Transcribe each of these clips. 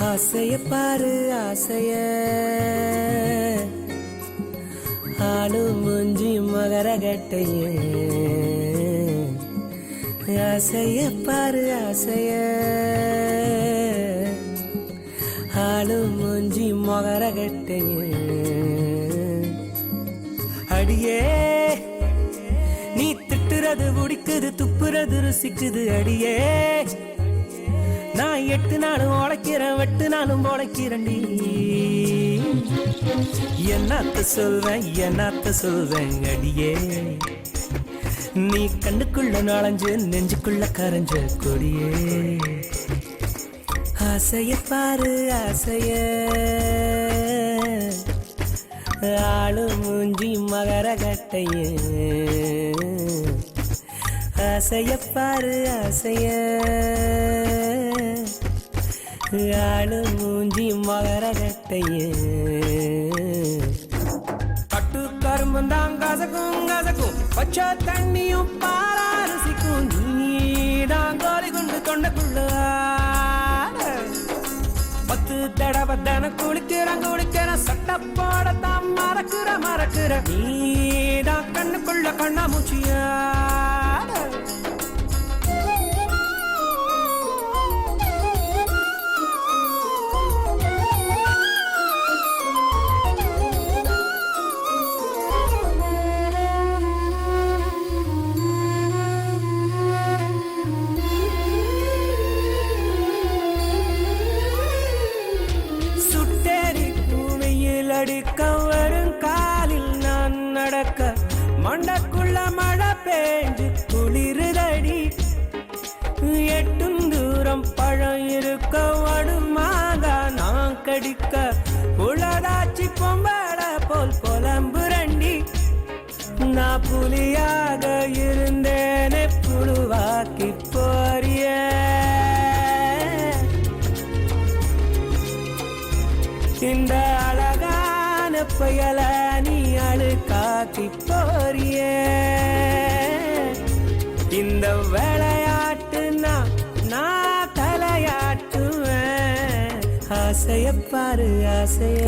ஆசைய பாரு ஆசைய ஆளு மூஞ்சி மகரகட்டைய ஆசைய பாரு ஆசைய ஆளு மூஞ்சி மகரகட்டைய அடியே நீ திட்டுறது பிடிக்குது துப்புறது ருசிக்குது அடியே நான் 8 நாளும் உழைக்கிறேன் 8 நாளும் உழைக்கிறேன்டி என்னத்த சொல்வேன் அடியே நீ கண்ணுக்குள்ள நுழைஞ்சு நெஞ்சுக்குள்ள கரைஞ்ச கொடியே ஆசைய பாரு ஆசைய ஆளு மூஞ்சி மகரகட்டைய ஆசைய பாரு ஆசைய ஆளு மூஞ்சி மகரகட்டைய கட்டு கரும்புந்தான் கசக்கும் பச்சை தண்ணியும் பாரா ருசிக்கும் நீதான் கோரி கொண்டு தொண்டக்குள்ள 10 தடவை தான குளிக்கிறேன் சட்ட போடத்தான் மறக்கிற நீதான் கண்ணுக்குள்ள கண்ணாமூச்சியா வரும் காலில் நான் நடக்க மண்டக்குள்ள மழை பேஞ்சு குளிருதடி 8 தூரம் பழம் இருக்க வடுமாதா நான் கடிக்க உளதாச்சி பொம்பட போல் புலம்புரண்டி நான் புலியாக இருந்தேனே புழுவாக்கி போறிய இந்த அழகான பயல நீ அழுக்காக்கி போறிய இந்த விளையாட்டு நான் தலையாட்டுவேன் ஆசைய பாரு ஆசைய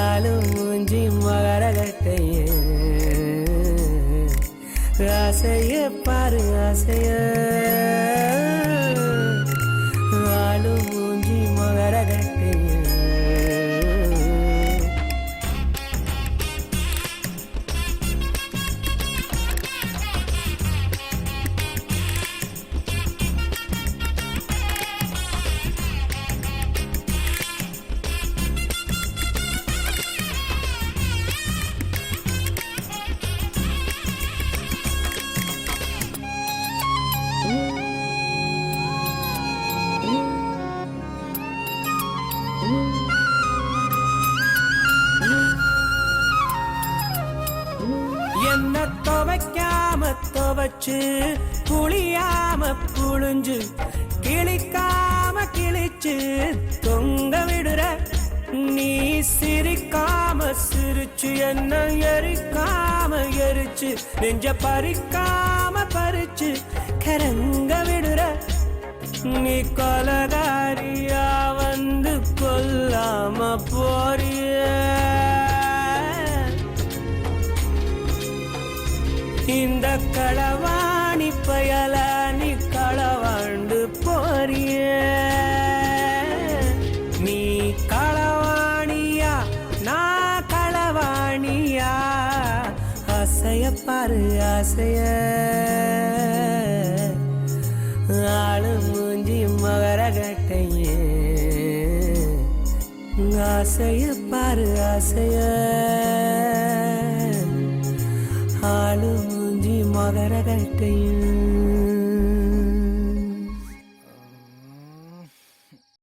ஆளு மூஞ்சி மகரகட்டைய ஆசைய பாரு ஆசைய ஆளு மூஞ்சி மகரகட்டைய என்ன துவைக்காம துவைச்சு புளியாம புழிஞ்சு கிளிக்காம கிழிச்சு தொங்க விடுற நீ சிரிக்காம சிரிச்சு என்ன எரிக்காம எரிச்சு நெஞ்ச பறிக்காம பறிச்சு கரங்க விடுற நீ கொலகாரியா வந்து கொல்லாம போறிய இந்த களவாணி பயல நீ களவாண்டு போறிய நீ களவாணியா நான் களவாணியா ஆசைய பாரு ஆசைய ஆளு மூஞ்சி மகரகட்டைய ஆசைய பாரு ஆசைய ஆளு மூஞ்சி மகரகட்டைய